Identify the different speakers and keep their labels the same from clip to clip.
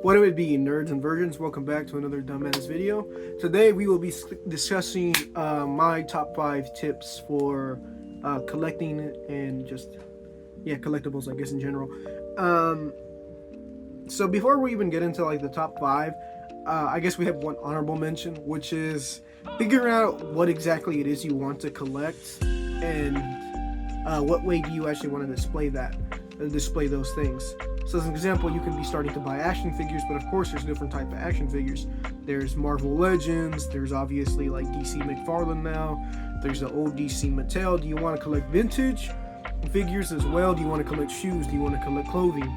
Speaker 1: What it would be, nerds and virgins, welcome back to another Dumbass video. Today we will be discussing my top 5 tips for collecting and just, collectibles, I guess, in general. So before we even get into like the top 5, I guess we have one honorable mention, which is figuring out what exactly it is you want to collect and what way do you actually want to display those things. So as an example, you can be starting to buy action figures, but of course there's different type of action figures. There's Marvel Legends, there's obviously like DC McFarlane now, there's the old DC Mattel. Do you want to collect vintage figures as well? Do you want to collect shoes? Do you want to collect clothing?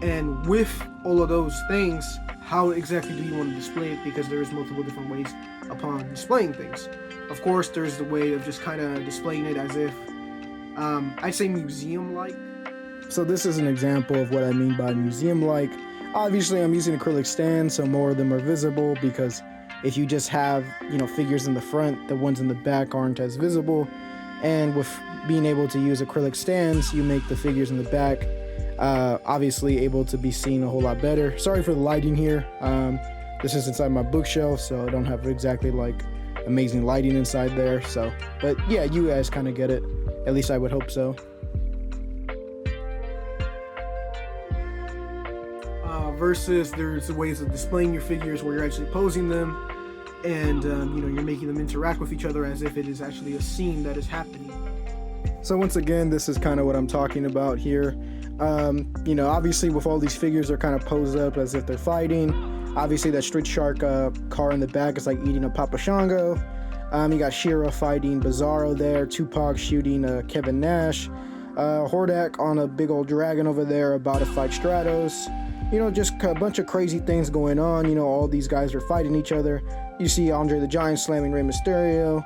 Speaker 1: And with all of those things, how exactly do you want to display it? Because there's multiple different ways upon displaying things. Of course, there's the way of just kind of displaying it as if, I'd say museum-like.
Speaker 2: So this is an example of what I mean by museum-like. Obviously, I'm using acrylic stands, so more of them are visible, because if you just have, figures in the front, the ones in the back aren't as visible. And with being able to use acrylic stands, you make the figures in the back obviously able to be seen a whole lot better. Sorry for the lighting here. This is inside my bookshelf, so I don't have exactly like amazing lighting inside there. So, but yeah, you guys kind of get it. At least I would hope so.
Speaker 1: Versus there's ways of displaying your figures where you're actually posing them and you're making them interact with each other as if it is actually a scene that is happening.
Speaker 2: So once again, this is kind of what I'm talking about here. Obviously with all these figures, they're kind of posed up as if they're fighting. Obviously that Street Shark car in the back is like eating a Papa Shango. You got She-Ra fighting Bizarro there, Tupac shooting Kevin Nash, Hordak on a big old dragon over there about to fight Stratos. Just a bunch of crazy things going on. All these guys are fighting each other. You see Andre the Giant slamming Rey Mysterio,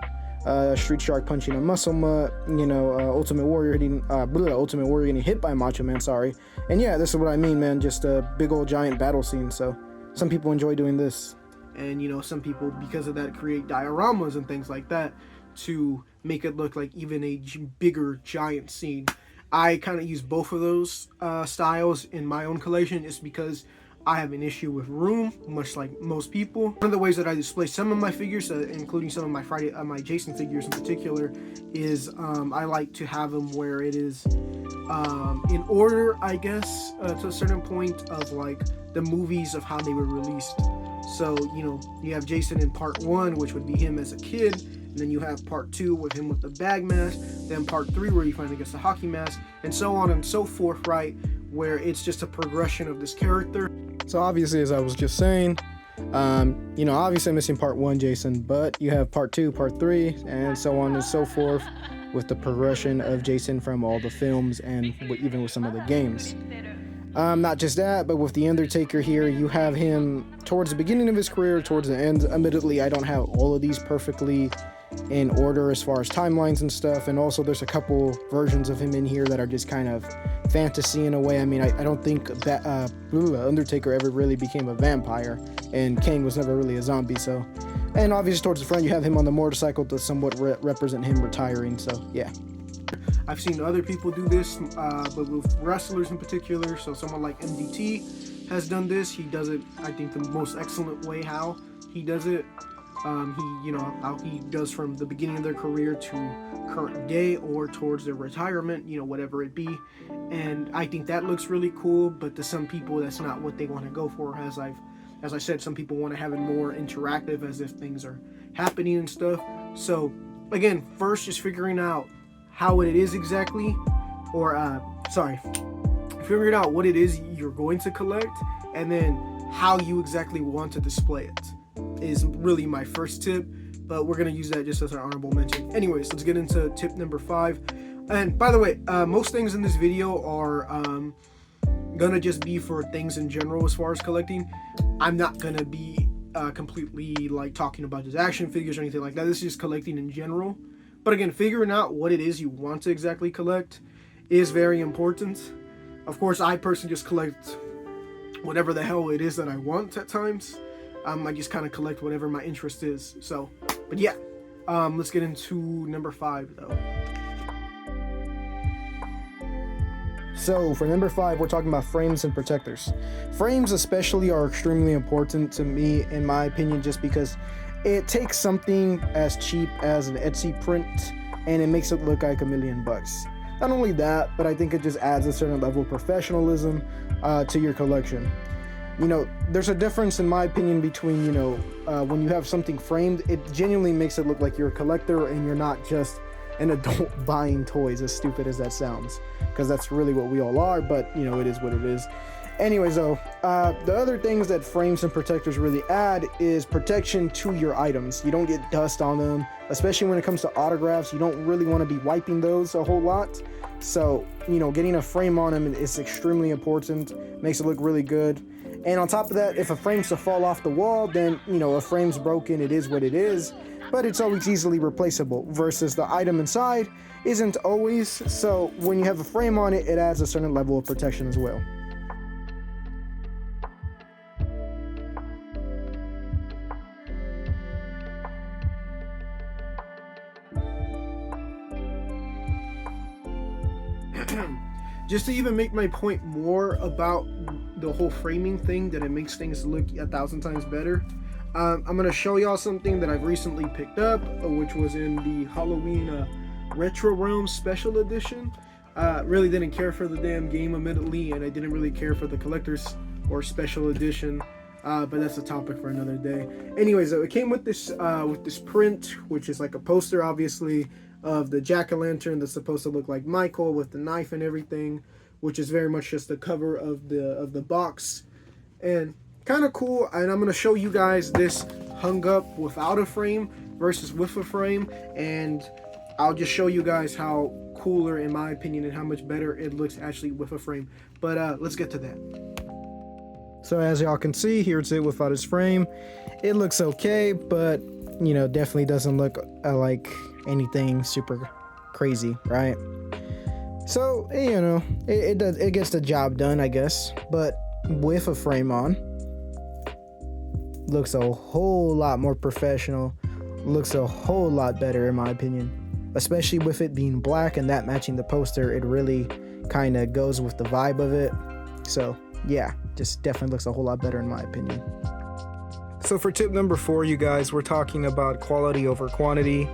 Speaker 2: Street Shark punching a Muscle Mutt, Ultimate Warrior getting hit by Macho Man, sorry. And yeah, this is what I mean, man, just a big old giant battle scene. So some people enjoy doing this.
Speaker 1: And some people, because of that, create dioramas and things like that to make it look like even a bigger giant scene. I kind of use both of those styles in my own collection, just because I have an issue with room, much like most people. One of the ways that I display some of my figures, including some of my Jason figures in particular, is I like to have them where it is in order, I guess, to a certain point of like the movies of how they were released. So, you have Jason in part 1, which would be him as a kid. And then you have part 2 with him with the bag mask. Then part 3 where he finally gets the hockey mask. And so on and so forth, right? Where it's just a progression of this character.
Speaker 2: So obviously, as I was just saying, obviously I'm missing part 1, Jason. But you have part 2, part 3, and so on and so forth with the progression of Jason from all the films and even with some of the games. Not just that, but with The Undertaker here, you have him towards the beginning of his career, towards the end. Admittedly, I don't have all of these perfectly in order as far as timelines and stuff, and also there's a couple versions of him in here that are just kind of fantasy in a way. I mean, I don't think that Undertaker ever really became a vampire, and Kane was never really a zombie. So, and obviously towards the front you have him on the motorcycle to somewhat represent him retiring. So yeah.
Speaker 1: I've seen other people do this, but with wrestlers in particular. So someone like MDT has done this. He does it, I think, the most excellent way how he does it. How he does from the beginning of their career to current day or towards their retirement, whatever it be. And I think that looks really cool, but to some people, that's not what they want to go for. As I said, some people want to have it more interactive, as if things are happening and stuff. So again, first, just figuring out how it is exactly, figuring out what it is you're going to collect, and then how you exactly want to display it is really my first tip, but we're going to use that just as an honorable mention. Anyways, let's get into tip number 5. And by the way, most things in this video are gonna just be for things in general as far as collecting. I'm not gonna be completely like talking about just action figures or anything like that. This is just collecting in general. But again, figuring out what it is you want to exactly collect is very important. Of course, I personally just collect whatever the hell it is that I want at times. I just kind of collect whatever my interest is. So, but yeah, let's get into number 5 though.
Speaker 2: So for number 5, we're talking about frames and protectors. Frames especially are extremely important to me, in my opinion, just because it takes something as cheap as an Etsy print and it makes it look like $1,000,000. Not only that, but I think it just adds a certain level of professionalism to your collection. You know, there's a difference in my opinion between, you know, when you have something framed, it genuinely makes it look like you're a collector and you're not just an adult buying toys, as stupid as that sounds, because that's really what we all are, but you know, it is what it is. Anyways though, the other things that frames and protectors really add is protection to your items. You don't get dust on them, especially when it comes to autographs. You don't really want to be wiping those a whole lot, so you know, getting a frame on them is extremely important, makes it look really good. And on top of that, if a frame's to fall off the wall, then you know, a frame's broken, it is what it is, but it's always easily replaceable, versus the item inside isn't always. So when you have a frame on it, it adds a certain level of protection as well.
Speaker 1: Just to even make my point more about the whole framing thing, that it makes things look 1,000 times better, I'm gonna show y'all something that I've recently picked up, which was in the Halloween Retro Realms Special Edition. Really didn't care for the damn game admittedly, and I didn't really care for the collector's or special edition, but that's a topic for another day. Anyways, it came with this print, which is like a poster, obviously, of the jack-o'-lantern that's supposed to look like Michael with the knife and everything, which is very much just the cover of the box, and kind of cool. And I'm going to show you guys this hung up without a frame versus with a frame, and I'll just show you guys how cooler, in my opinion, and how much better it looks actually with a frame. But let's get to that.
Speaker 2: So as y'all can see, here's it without his frame. It looks okay, but you know, definitely doesn't look like anything super crazy, right? So you know, it gets the job done, I guess. But with a frame on, looks a whole lot more professional, looks a whole lot better in my opinion, especially with it being black and that matching the poster. It really kind of goes with the vibe of it. So yeah, just definitely looks a whole lot better in my opinion. So for tip number 4, you guys, we're talking about quality over quantity.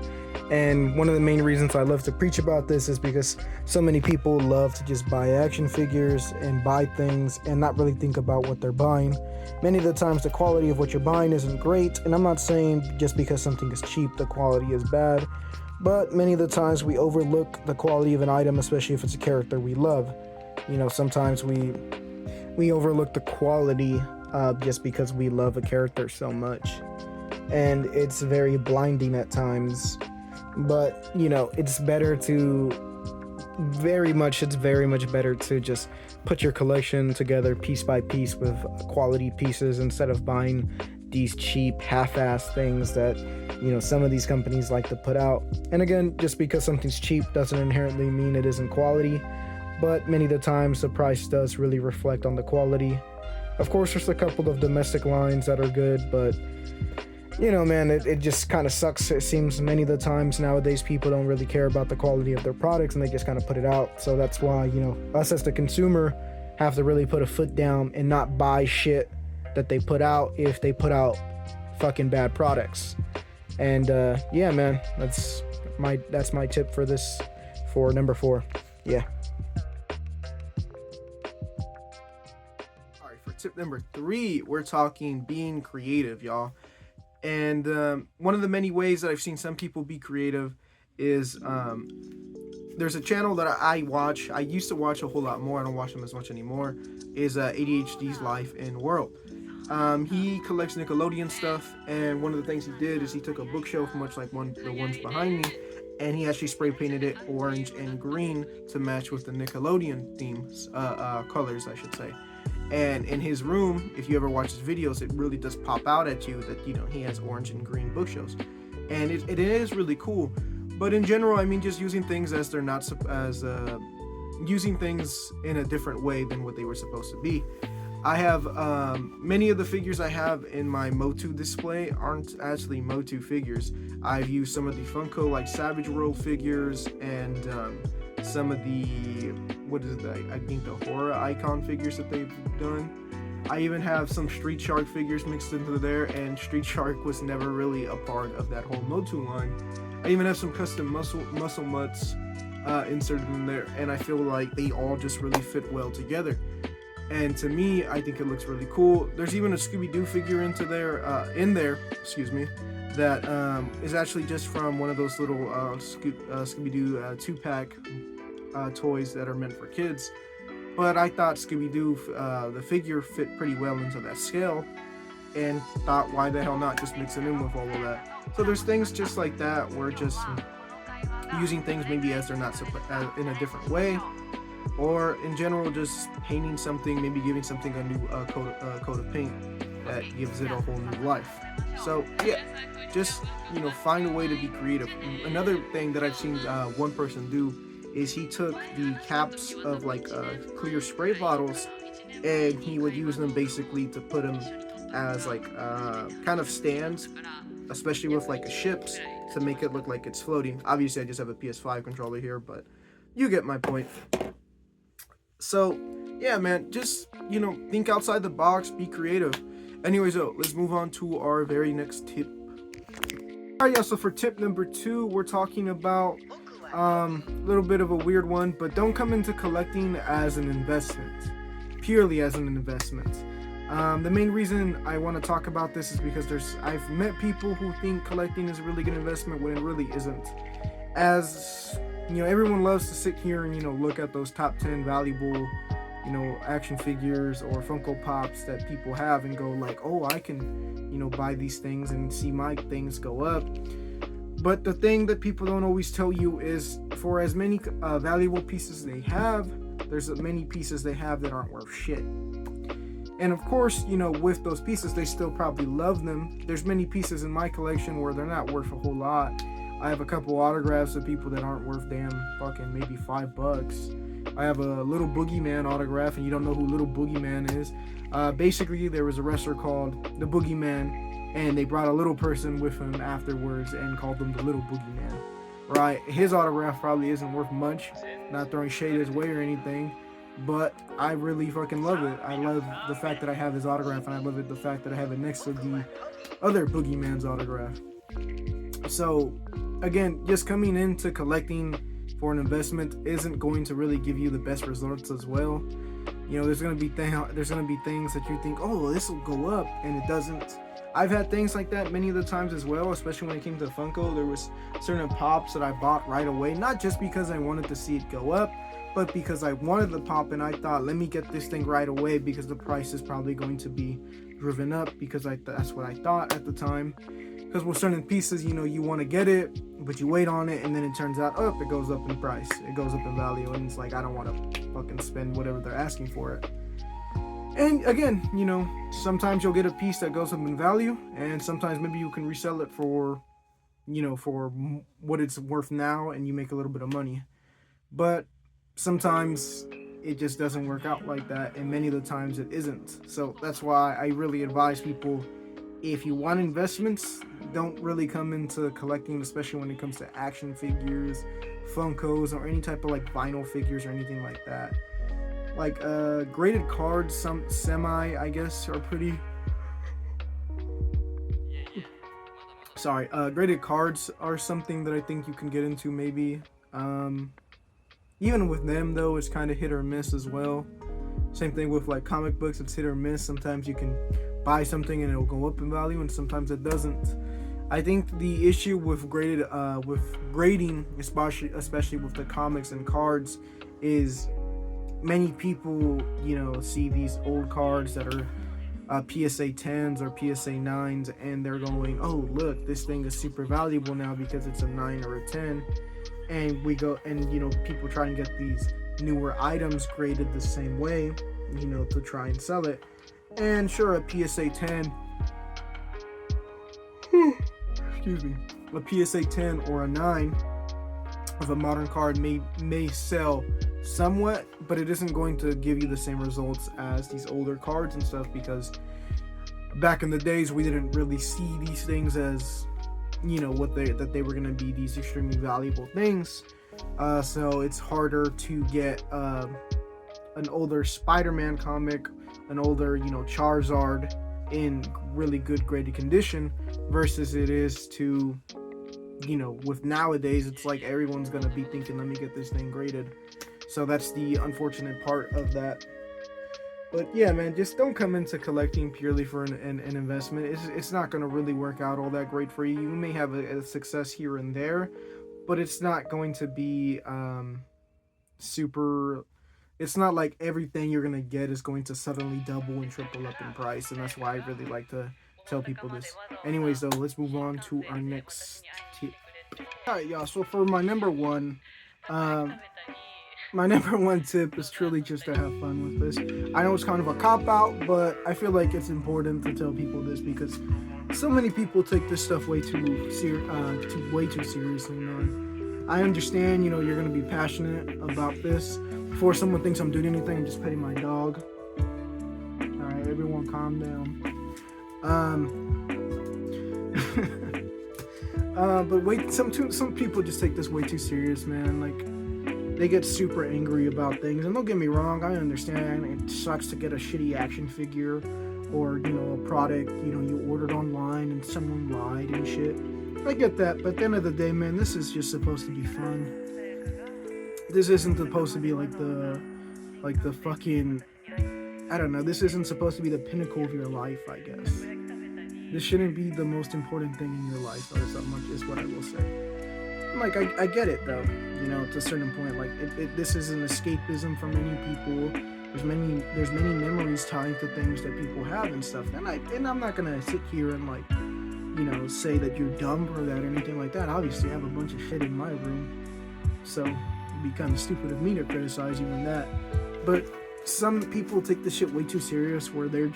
Speaker 2: And one of the main reasons I love to preach about this is because so many people love to just buy action figures and buy things and not really think about what they're buying. Many of the times the quality of what you're buying isn't great, and I'm not saying just because something is cheap the quality is bad, but many of the times we overlook the quality of an item, especially if it's a character we love. You know, sometimes we overlook the quality just because we love a character so much, and it's very blinding at times. But you know, it's very much better to just put your collection together piece by piece with quality pieces, instead of buying these cheap half-ass things that, you know, some of these companies like to put out. And again, just because something's cheap doesn't inherently mean it isn't quality, but many of the times the price does really reflect on the quality. Of course, there's a couple of domestic lines that are good, but you know, man, it just kind of sucks. It seems many of the times nowadays people don't really care about the quality of their products, and they just kind of put it out. So that's why, you know, us as the consumer have to really put a foot down and not buy shit that they put out if they put out fucking bad products. And yeah, man, that's my tip for this, for number 4. Yeah.
Speaker 1: All right, for tip number 3, we're talking being creative, y'all. And one of the many ways that I've seen some people be creative is there's a channel that I watch. I used to watch a whole lot more. I don't watch them as much anymore. Is ADHD's Life in World. He collects Nickelodeon stuff, and one of the things he did is he took a bookshelf, much like the ones behind me, and he actually spray painted it orange and green to match with the Nickelodeon themes, colors, I should say. And in his room, if you ever watch his videos, it really does pop out at you that, you know, he has orange and green bookshelves, and it is really cool. But in general, I mean, just using things as they're not using things in a different way than what they were supposed to be. I have many of the figures I have in my Motu display aren't actually Motu figures. I've used some of the Funko like Savage World figures and some of the, what is it, I think the horror icon figures that they've done. I even have some Street Shark figures mixed into there, and Street Shark was never really a part of that whole Motu line. I even have some custom muscle mutts inserted in there, and I feel like they all just really fit well together. And to me, I think it looks really cool. There's even a Scooby-Doo figure in there, that is actually just from one of those little Scooby-Doo 2-pack toys that are meant for kids. But I thought Scooby-Doo, the figure, fit pretty well into that scale, and thought, why the hell not just mix it in with all of that. So there's things just like that, where just using things maybe as they're not in a different way, or in general just painting something, maybe giving something a new coat of paint that gives it a whole new life. So yeah, just find a way to be creative. Another thing that I've seen one person do is he took the caps of like clear spray bottles, and he would use them basically to put them as like kind of stands, especially with like ships, to make it look like it's floating. Obviously I just have a PS5 controller here, but you get my point. So yeah, man, just think outside the box, be creative. Anyways, let's move on to our very next tip. Alright, yeah, so for tip number 2, we're talking about a little bit of a weird one, but don't come into collecting as an investment, purely as an investment. The main reason I want to talk about this is because I've met people who think collecting is a really good investment when it really isn't. As everyone loves to sit here and look at those top 10 valuable action figures or Funko Pops that people have and go like, oh, I can buy these things and see my things go up. But the thing that people don't always tell you is, for as many valuable pieces they have, there's many pieces they have that aren't worth shit. And of course, with those pieces, they still probably love them. There's many pieces in my collection where they're not worth a whole lot. I have a couple autographs of people that aren't worth damn fucking maybe $5. I have a Little Boogeyman autograph, and you don't know who Little Boogeyman is. Basically, there was a wrestler called the Boogeyman, and they brought a little person with him afterwards and called them the Little Boogeyman. Right? His autograph probably isn't worth much. Not throwing shade his way or anything, but I really fucking love it. I love the fact that I have his autograph, and I love the fact that I have it next to the other Boogeyman's autograph. So, again, just coming into collecting for an investment isn't going to really give you the best results as well. There's gonna be things that you think, oh, this will go up, and it doesn't. I've had things like that many of the times as well, especially when it came to Funko. There was certain pops that I bought right away, not just because I wanted to see it go up, but because I wanted the pop, and I thought, let me get this thing right away because the price is probably going to be driven up, because that's what I thought at the time. Because with certain pieces, you want to get it, but you wait on it, and then it turns out, it goes up in price, it goes up in value, and it's like, I don't want to fucking spend whatever they're asking for it. And again, sometimes you'll get a piece that goes up in value, and sometimes maybe you can resell it for, for what it's worth now, and you make a little bit of money. But sometimes it just doesn't work out like that, and many of the times it isn't. So that's why I really advise people, if you want investments, don't really come into collecting, especially when it comes to action figures, Funkos, or any type of like vinyl figures or anything like that. Like graded cards, some semi, I guess, are pretty. Sorry, graded cards are something that I think you can get into maybe. Even with them though, it's kind of hit or miss as well. Same thing with like comic books, it's hit or miss. Sometimes you can buy something and it'll go up in value, and sometimes it doesn't. I think the issue with grading, especially with the comics and cards, is many people, see these old cards that are PSA 10s or PSA 9s, and they're going, oh look, this thing is super valuable now because it's a 9 or a 10, and we go and people try and get these newer items graded the same way, to try and sell it. And sure, a PSA 10 excuse me, a PSA 10 or a 9 of a modern card may sell somewhat, but it isn't going to give you the same results as these older cards and stuff, because back in the days we didn't really see these things as that they were going to be these extremely valuable things. so it's harder to get an older Spider-Man comic, an older, you know, Charizard in really good graded condition versus it is to, you know, with nowadays it's like everyone's gonna be thinking, let me get this thing graded. So that's the unfortunate part of that. But yeah, man, just don't come into collecting purely for an investment. It's not going to really work out all that great for you. You may have a success here and there, but it's not going to be super. It's not like everything you're going to get is going to suddenly double and triple up in price. And that's why I really like to tell people this. Anyways, though, let's move on to our next tip. Alright, y'all, so for my number one, my number one tip is truly just to have fun with this. I know it's kind of a cop-out, but I feel like it's important to tell people this because so many people take this stuff way too seriously, man. I understand, you know, you're going to be passionate about this. Before someone thinks I'm doing anything, I'm just petting my dog. Alright, everyone calm down. But wait, some people just take this way too serious, man. Like, they get super angry about things, and don't get me wrong, I understand it sucks to get a shitty action figure or, you know, a product, you know, you ordered online and someone lied and shit. I get that, but at the end of the day, man, this is just supposed to be fun. This isn't supposed to be like the fucking, I don't know, this isn't supposed to be the pinnacle of your life, I guess. This shouldn't be the most important thing in your life, or so much is what I will say. Like, I get it though, you know, to a certain point. Like, this is an escapism for many people. There's many memories tied to things that people have and stuff. And I'm not gonna sit here and, like, you know, say that you're dumb for that or anything like that. Obviously, I have a bunch of shit in my room, so it'd be kind of stupid of me to criticize you in that. But some people take this shit way too serious, where they're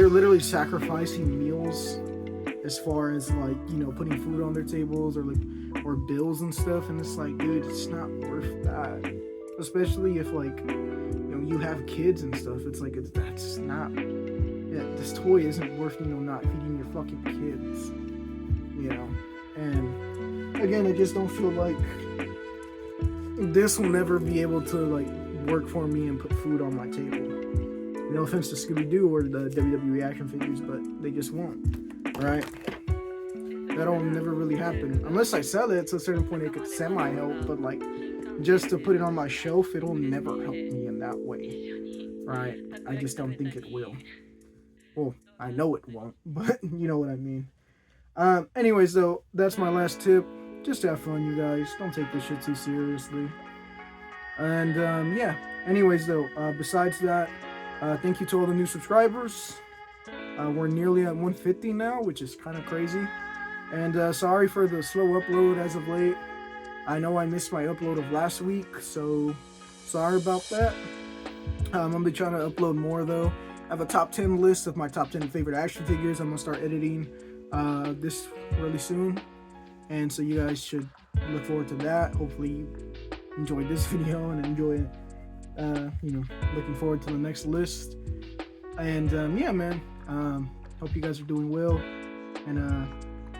Speaker 1: literally sacrificing meals as far as, like, you know, putting food on their tables or bills and stuff, and it's like, dude, it's not worth that. Especially if, like, you know, you have kids and stuff. It's like, that's not, yeah, this toy isn't worth, you know, not feeding your fucking kids, you know. And again, I just don't feel like this will never be able to, like, work for me and put food on my table. No offense to Scooby-Doo or the WWE action figures, but they just won't. Right? That'll never really happen. Unless I sell it, to a certain point it could semi-help, but, like, just to put it on my shelf, it'll never help me in that way. Right? I just don't think it will. Well, I know it won't, but you know what I mean. Anyways, though, that's my last tip. Just have fun, you guys. Don't take this shit too seriously. And, yeah. Anyways, though, besides that, thank you to all the new subscribers. We're nearly at 150 now, which is kind of crazy. And sorry for the slow upload as of late. I know I missed my upload of last week, so sorry about that. I'm going to be trying to upload more, though. I have a top 10 list of my top 10 favorite action figures. I'm going to start editing this really soon. And so you guys should look forward to that. Hopefully you enjoyed this video and enjoy you know, looking forward to the next list. And yeah, man, hope you guys are doing well, and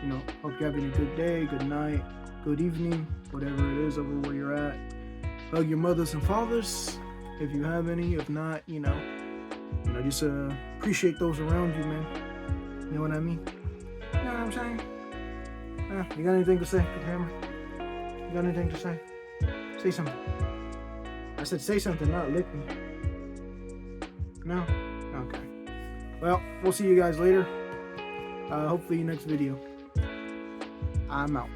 Speaker 1: you know, hope you're having a good day, good night, good evening, whatever it is over where you're at. Hug your mothers and fathers if you have any. If not, you know, just appreciate those around you, man. You know what I mean? You know what I'm saying? You got anything to say, Good Hammer? You got anything to say? Say something. I said say something, not lick me. No? Okay. Well, we'll see you guys later. Hopefully next video. I'm out.